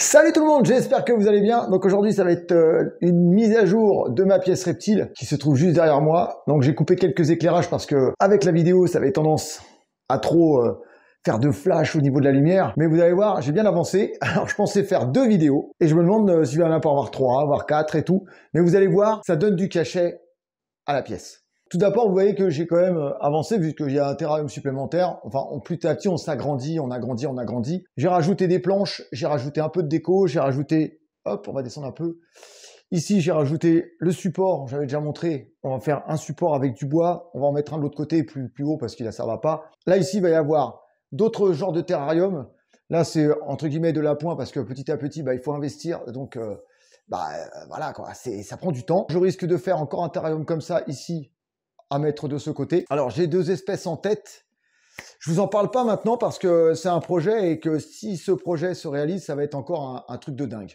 Salut tout le monde, j'espère que vous allez bien. Donc aujourd'hui ça va être une mise à jour de ma pièce reptile qui se trouve juste derrière moi. Donc j'ai coupé quelques éclairages parce que avec la vidéo ça avait tendance à trop faire de flash au niveau de la lumière. Mais vous allez voir, j'ai bien avancé. Alors je pensais faire 2 vidéos et je me demande si je vais en avoir 3, voire 4 et tout. Mais vous allez voir, ça donne du cachet à la pièce. Tout d'abord, vous voyez que j'ai quand même avancé vu qu'il y a un terrarium supplémentaire. Enfin, petit à petit, on s'agrandit, on agrandit, on agrandit. J'ai rajouté des planches, j'ai rajouté un peu de déco, j'ai rajouté... Hop, on va descendre un peu. Ici, j'ai rajouté le support, j'avais déjà montré. On va faire un support avec du bois. On va en mettre un de l'autre côté plus haut parce que là, ça va pas. Là, ici, il va y avoir d'autres genres de terrarium. Là, c'est entre guillemets de l'appoint parce que petit à petit, il faut investir. Donc, voilà, quoi. Ça prend du temps. Je risque de faire encore un terrarium comme ça ici, à mettre de ce côté. Alors j'ai 2 espèces en tête. Je vous en parle pas maintenant parce que c'est un projet et que si ce projet se réalise, ça va être encore un truc de dingue.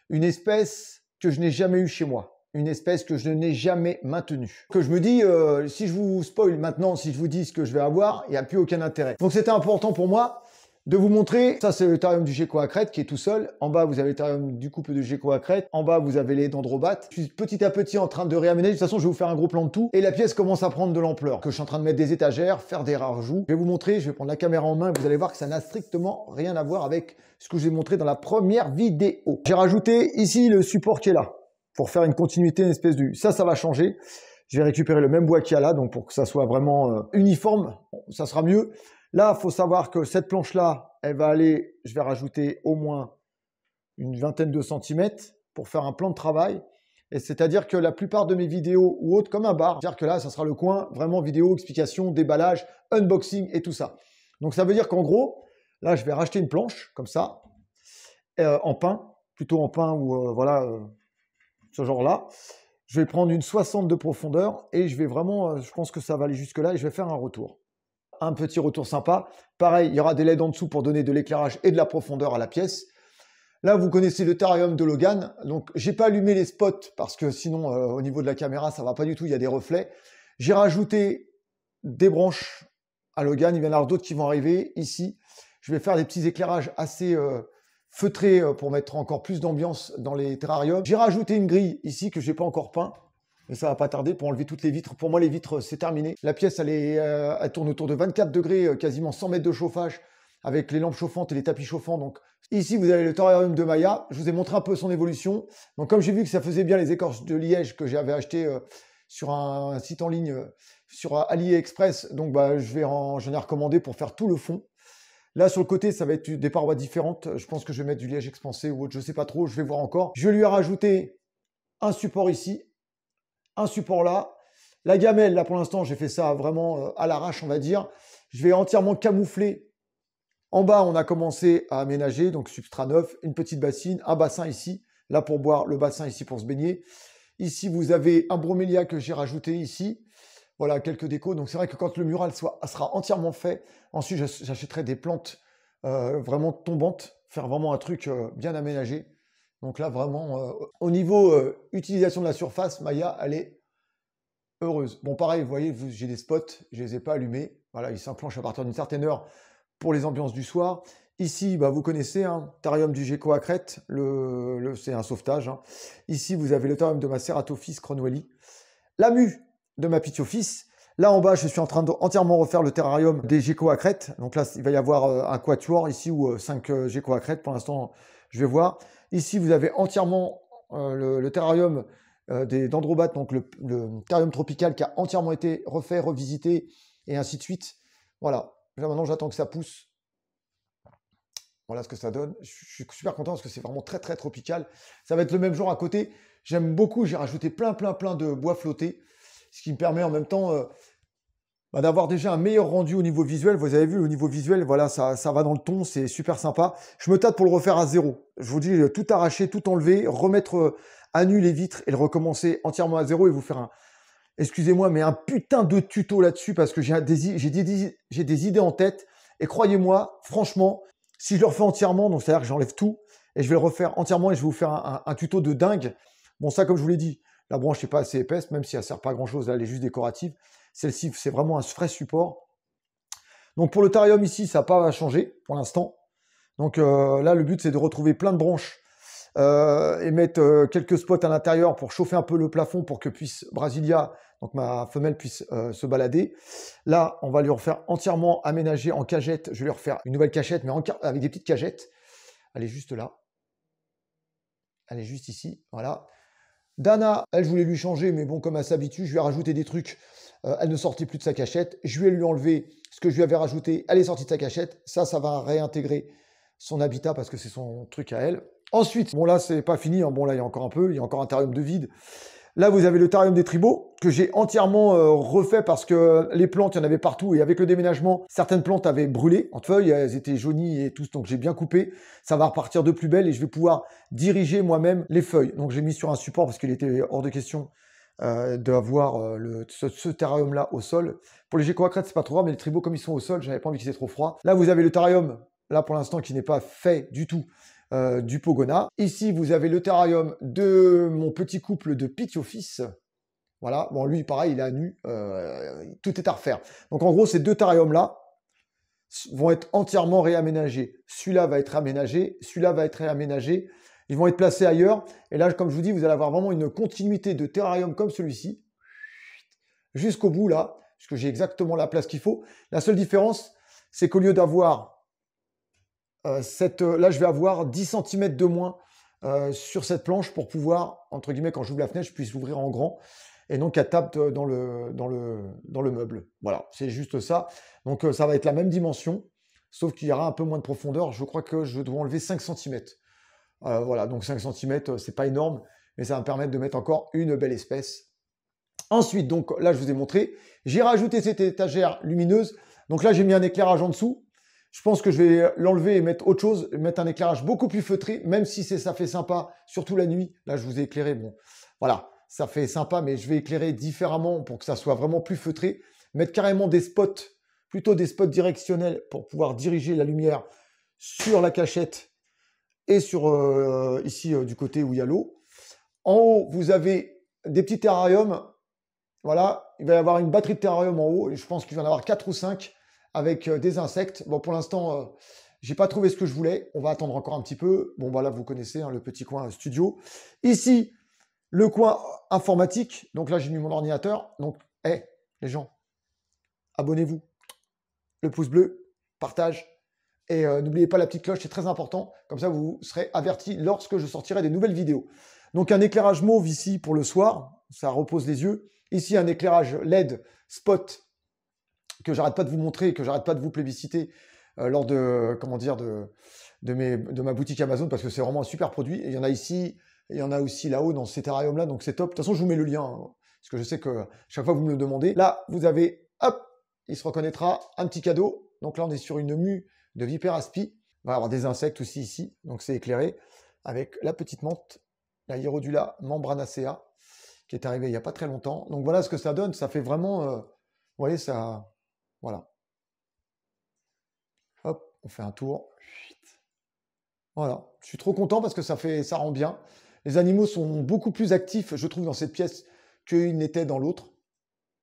Une espèce que je n'ai jamais eue chez moi. Une espèce que je n'ai jamais maintenue. Que je me dis, si je vous spoil maintenant, si je vous dis ce que je vais avoir, il n'y a plus aucun intérêt. Donc c'était important pour moi de vous montrer. Ça, c'est le terrarium du gecko à crête qui est tout seul. En bas, vous avez le terrarium du couple de gecko à crête. En bas, vous avez les dendrobates. Je suis petit à petit en train de réaménager. De toute façon, je vais vous faire un gros plan de tout. Et la pièce commence à prendre de l'ampleur. Que je suis en train de mettre des étagères, faire des rajouts. Je vais vous montrer, je vais prendre la caméra en main. Vous allez voir que ça n'a strictement rien à voir avec ce que j'ai montré dans la première vidéo. J'ai rajouté ici le support qui est là. Pour faire une continuité, une espèce de... Ça va changer. Je vais récupérer le même bois qu'il y a là. Donc, pour que ça soit vraiment uniforme, ça sera mieux. Là, il faut savoir que cette planche-là, elle va aller, je vais rajouter au moins une vingtaine de centimètres pour faire un plan de travail. Et c'est-à-dire que la plupart de mes vidéos ou autres, comme un bar, c'est-à-dire que là, ça sera le coin vraiment vidéo, explication, déballage, unboxing et tout ça. Donc, ça veut dire qu'en gros, là, je vais racheter une planche, comme ça, en pin, plutôt en pin ou voilà, ce genre-là. Je vais prendre une 60 de profondeur et je vais vraiment, je pense que ça va aller jusque-là et je vais faire un retour. Un petit retour sympa. Pareil, il y aura des LED en dessous pour donner de l'éclairage et de la profondeur à la pièce. Là, vous connaissez le terrarium de Logan. Donc, j'ai pas allumé les spots parce que sinon, au niveau de la caméra, ça va pas du tout. Il y a des reflets. J'ai rajouté des branches à Logan. Il va y en avoir d'autres qui vont arriver ici. Je vais faire des petits éclairages assez feutrés pour mettre encore plus d'ambiance dans les terrariums. J'ai rajouté une grille ici que j'ai pas encore peint. Mais ça va pas tarder pour enlever toutes les vitres. Pour moi, les vitres, c'est terminé. La pièce, elle tourne autour de 24 degrés, quasiment 100 mètres de chauffage, avec les lampes chauffantes et les tapis chauffants. Donc ici, vous avez le terrarium de Maya. Je vous ai montré un peu son évolution. Donc comme j'ai vu que ça faisait bien les écorces de liège que j'avais acheté sur un site en ligne, sur AliExpress, donc j'en ai recommandé pour faire tout le fond. Là, sur le côté, ça va être des parois différentes. Je pense que je vais mettre du liège expansé ou autre, je sais pas trop, je vais voir encore. Je lui ai rajouté un support ici. Un support là. La gamelle, là pour l'instant, j'ai fait ça vraiment à l'arrache, on va dire. Je vais entièrement camoufler. En bas, on a commencé à aménager, donc substrat neuf, une petite bassine, un bassin ici, là pour boire, le bassin ici pour se baigner. Ici, vous avez un bromélia que j'ai rajouté ici. Voilà, quelques décos. Donc c'est vrai que quand le mural sera entièrement fait, ensuite j'achèterai des plantes vraiment tombantes, faire vraiment un truc bien aménagé. Donc là, vraiment, au niveau utilisation de la surface, Maya, elle est heureuse. Bon, pareil, vous voyez, j'ai des spots, je ne les ai pas allumés. Voilà, ils s'enclenchent à partir d'une certaine heure pour les ambiances du soir. Ici, vous connaissez, hein, terrarium du gecko à crête, c'est un sauvetage. Hein. Ici, vous avez le terrarium de ma Ceratophis Cronwelli. La mue de ma Pitiophis. Là, en bas, je suis en train d'entièrement refaire le terrarium des geckos à crête. Donc là, il va y avoir un quatuor ici ou 5 geckos à crête. Pour l'instant, je vais voir. Ici, vous avez entièrement le terrarium des dendrobates, donc le terrarium tropical qui a entièrement été refait, revisité, et ainsi de suite. Voilà. Là, maintenant, j'attends que ça pousse. Voilà ce que ça donne. Je suis super content parce que c'est vraiment très, très tropical. Ça va être le même genre à côté. J'aime beaucoup. J'ai rajouté plein de bois flotté, ce qui me permet en même temps d'avoir déjà un meilleur rendu au niveau visuel. Vous avez vu, au niveau visuel, voilà, ça va dans le ton, c'est super sympa. Je me tâte pour le refaire à zéro. Je vous dis, tout arracher, tout enlever, remettre à nu les vitres et le recommencer entièrement à zéro et vous faire excusez-moi, mais un putain de tuto là-dessus parce que j'ai des idées en tête. Et croyez-moi, franchement, si je le refais entièrement, donc c'est-à-dire que j'enlève tout et je vais le refaire entièrement et je vais vous faire un tuto de dingue. Bon, ça, comme je vous l'ai dit, la branche n'est pas assez épaisse, même si elle ne sert pas à grand-chose, elle est juste décorative. Celle-ci, c'est vraiment un vrai support. Donc pour le terrarium ici, ça n'a pas changé pour l'instant. Donc là, le but, c'est de retrouver plein de branches et mettre quelques spots à l'intérieur pour chauffer un peu le plafond pour que puisse Brasilia, donc ma femelle, puisse se balader. Là, on va lui refaire entièrement aménager en cagette. Je vais lui refaire une nouvelle cachette, mais avec des petites cagettes. Elle est juste là. Elle est juste ici, voilà. Dana, elle, je voulais lui changer, mais bon, comme elle s'habitue, je lui ai rajouté des trucs. Elle ne sortait plus de sa cachette. Je vais lui enlever ce que je lui avais rajouté. Elle est sortie de sa cachette. Ça va réintégrer son habitat parce que c'est son truc à elle. Ensuite, bon là, c'est pas fini. Hein. Bon là, il y a encore un peu. Il y a encore un terrarium de vide. Là, vous avez le terrarium des tribots que j'ai entièrement refait parce que les plantes, il y en avait partout. Et avec le déménagement, certaines plantes avaient brûlé en feuilles. Elles étaient jaunies et tout. Donc, j'ai bien coupé. Ça va repartir de plus belle et je vais pouvoir diriger moi-même les feuilles. Donc, j'ai mis sur un support parce qu'il était hors de question d'avoir ce terrarium-là au sol. Pour les geckos-à-crête, c'est pas trop grave, mais les tribots, comme ils sont au sol, j'avais pas envie qu'ils aient trop froid. Là, vous avez le terrarium, là pour l'instant, qui n'est pas fait du tout. Du Pogona. Ici, vous avez le terrarium de mon petit couple de Pithiofis. Voilà. Bon, lui, pareil, il est à nu. Tout est à refaire. Donc, en gros, ces deux terrariums-là vont être entièrement réaménagés. Celui-là va être aménagé. Celui-là va être réaménagé. Ils vont être placés ailleurs. Et là, comme je vous dis, vous allez avoir vraiment une continuité de terrarium comme celui-ci. Jusqu'au bout, là. Puisque j'ai exactement la place qu'il faut. La seule différence, c'est qu'au lieu d'avoir là, je vais avoir 10 cm de moins sur cette planche pour pouvoir, entre guillemets, quand j'ouvre la fenêtre, je puisse l'ouvrir en grand et donc elle tape dans le meuble. Voilà, c'est juste ça. Donc ça va être la même dimension, sauf qu'il y aura un peu moins de profondeur. Je crois que je dois enlever 5 cm. Voilà, donc 5 cm, c'est pas énorme, mais ça va me permettre de mettre encore une belle espèce. Ensuite, donc là, je vous ai montré, j'ai rajouté cette étagère lumineuse. Donc là, j'ai mis un éclairage en dessous. Je pense que je vais l'enlever et mettre autre chose, mettre un éclairage beaucoup plus feutré, même si ça fait sympa, surtout la nuit. Là, je vous ai éclairé, bon, voilà, ça fait sympa, mais je vais éclairer différemment pour que ça soit vraiment plus feutré. Mettre carrément des spots, plutôt des spots directionnels pour pouvoir diriger la lumière sur la cachette et sur ici du côté où il y a l'eau. En haut, vous avez des petits terrariums. Voilà, il va y avoir une batterie de terrarium en haut, et je pense qu'il va y en avoir 4 ou 5 avec des insectes. Bon, pour l'instant, j'ai pas trouvé ce que je voulais. On va attendre encore un petit peu. Bon, bah là, vous connaissez hein, le petit coin studio. Ici, le coin informatique. Donc là, j'ai mis mon ordinateur. Donc, les gens, abonnez-vous. Le pouce bleu, partage. Et n'oubliez pas la petite cloche, c'est très important. Comme ça, vous serez avertis lorsque je sortirai des nouvelles vidéos. Donc, un éclairage mauve ici pour le soir. Ça repose les yeux. Ici, un éclairage LED spot que j'arrête pas de vous montrer, que j'arrête pas de vous plébisciter lors de, comment dire, de ma boutique Amazon, parce que c'est vraiment un super produit. Et il y en a ici, et il y en a aussi là-haut dans ces terrariums-là, donc c'est top. De toute façon, je vous mets le lien, hein, parce que je sais que chaque fois vous me le demandez. Là, vous avez, hop, il se reconnaîtra, un petit cadeau. Donc là, on est sur une mue de vipère aspi. On va avoir des insectes aussi ici, donc c'est éclairé, avec la petite menthe, la Hierodula membranacea, qui est arrivée il n'y a pas très longtemps. Donc voilà ce que ça donne, ça fait vraiment, vous voyez, ça... Voilà. Hop, on fait un tour. Voilà. Je suis trop content parce que ça rend bien. Les animaux sont beaucoup plus actifs, je trouve, dans cette pièce qu'ils n'étaient dans l'autre.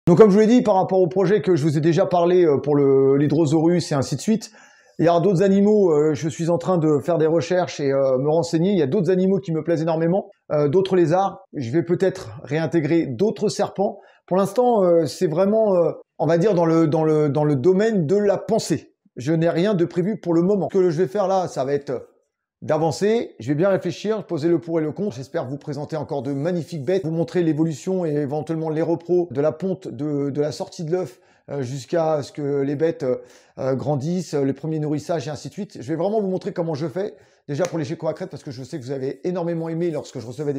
Donc, comme je vous l'ai dit, par rapport au projet que je vous ai déjà parlé pour l'Hydrosaurus et ainsi de suite, il y a d'autres animaux, je suis en train de faire des recherches et me renseigner. Il y a d'autres animaux qui me plaisent énormément, d'autres lézards. Je vais peut-être réintégrer d'autres serpents. Pour l'instant, c'est vraiment, on va dire, dans le domaine de la pensée. Je n'ai rien de prévu pour le moment. Ce que je vais faire là, ça va être d'avancer. Je vais bien réfléchir, poser le pour et le contre. J'espère vous présenter encore de magnifiques bêtes, vous montrer l'évolution et éventuellement les repros de la ponte de la sortie de l'œuf jusqu'à ce que les bêtes grandissent, les premiers nourrissages et ainsi de suite. Je vais vraiment vous montrer comment je fais. Déjà pour les geckos-à-crête, parce que je sais que vous avez énormément aimé lorsque j'avais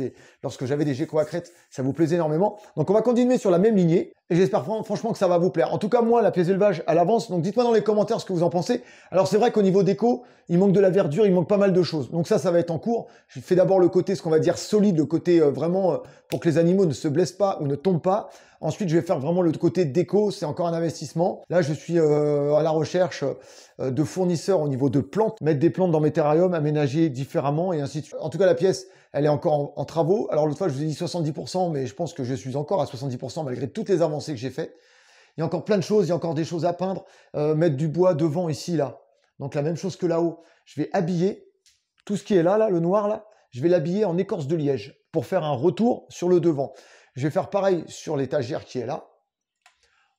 des geckos-à-crête, ça vous plaisait énormément. Donc on va continuer sur la même lignée et j'espère franchement que ça va vous plaire. En tout cas, moi, la pièce d'élevage, elle avance. Donc dites-moi dans les commentaires ce que vous en pensez. Alors c'est vrai qu'au niveau déco, il manque de la verdure, il manque pas mal de choses. Donc ça va être en cours. Je fais d'abord le côté, ce qu'on va dire solide, le côté vraiment pour que les animaux ne se blessent pas ou ne tombent pas. Ensuite, je vais faire vraiment le côté déco, c'est encore un investissement. Là, je suis à la recherche de fournisseurs au niveau de plantes, mettre des plantes dans mes terrariums, aménager différemment et ainsi de suite. En tout cas, la pièce, elle est encore en travaux. Alors l'autre fois, je vous ai dit 70%, mais je pense que je suis encore à 70% malgré toutes les avancées que j'ai faites. Il y a encore plein de choses, il y a encore des choses à peindre. Mettre du bois devant ici, là. Donc la même chose que là-haut. je vais habiller tout ce qui est là, le noir là, je vais l'habiller en écorce de liège pour faire un retour sur le devant. Je vais faire pareil sur l'étagère qui est là.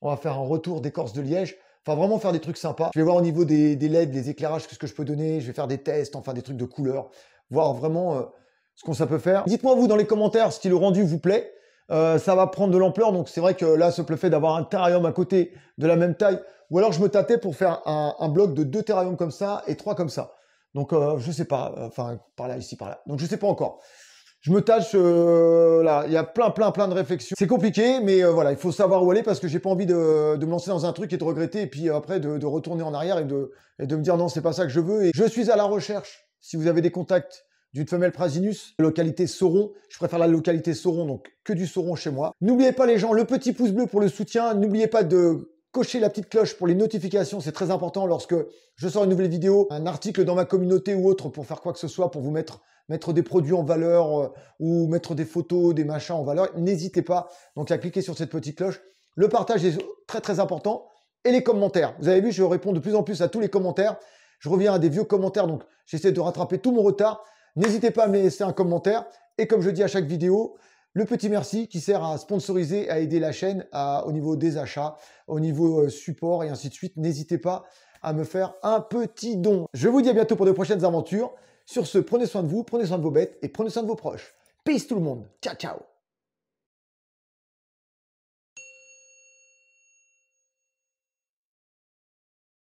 On va faire un retour d'écorce de liège. Enfin, vraiment faire des trucs sympas. Je vais voir au niveau des LED, des éclairages, ce que je peux donner. Je vais faire des tests, enfin des trucs de couleurs. Voir vraiment ce qu'on ça peut faire. Dites-moi vous dans les commentaires si le rendu vous plaît. Ça va prendre de l'ampleur. Donc c'est vrai que là, le fait d'avoir un terrarium à côté de la même taille. Ou alors je me tâtais pour faire un bloc de 2 terrariums comme ça et 3 comme ça. Donc je sais pas. Enfin, par là, ici, par là. Donc je sais pas encore. Je me tâche, là, il y a plein de réflexions. C'est compliqué, mais voilà, il faut savoir où aller parce que j'ai pas envie de me lancer dans un truc et de regretter et puis après de retourner en arrière et de me dire non, c'est pas ça que je veux. Et je suis à la recherche, si vous avez des contacts d'une femelle Prasinus, localité Sauron. Je préfère la localité Sauron, donc que du Sauron chez moi. N'oubliez pas les gens, le petit pouce bleu pour le soutien. N'oubliez pas de cocher la petite cloche pour les notifications, c'est très important lorsque je sors une nouvelle vidéo, un article dans ma communauté ou autre pour faire quoi que ce soit, pour vous mettre des produits en valeur ou mettre des photos, des machins en valeur. N'hésitez pas donc à cliquer sur cette petite cloche. Le partage est très important et les commentaires. Vous avez vu, je réponds de plus en plus à tous les commentaires. Je reviens à des vieux commentaires, donc j'essaie de rattraper tout mon retard. N'hésitez pas à me laisser un commentaire et comme je dis à chaque vidéo, le petit merci qui sert à sponsoriser, à aider la chaîne au niveau des achats, au niveau support et ainsi de suite. N'hésitez pas à me faire un petit don. Je vous dis à bientôt pour de prochaines aventures. Sur ce, prenez soin de vous, prenez soin de vos bêtes et prenez soin de vos proches. Peace tout le monde. Ciao, ciao.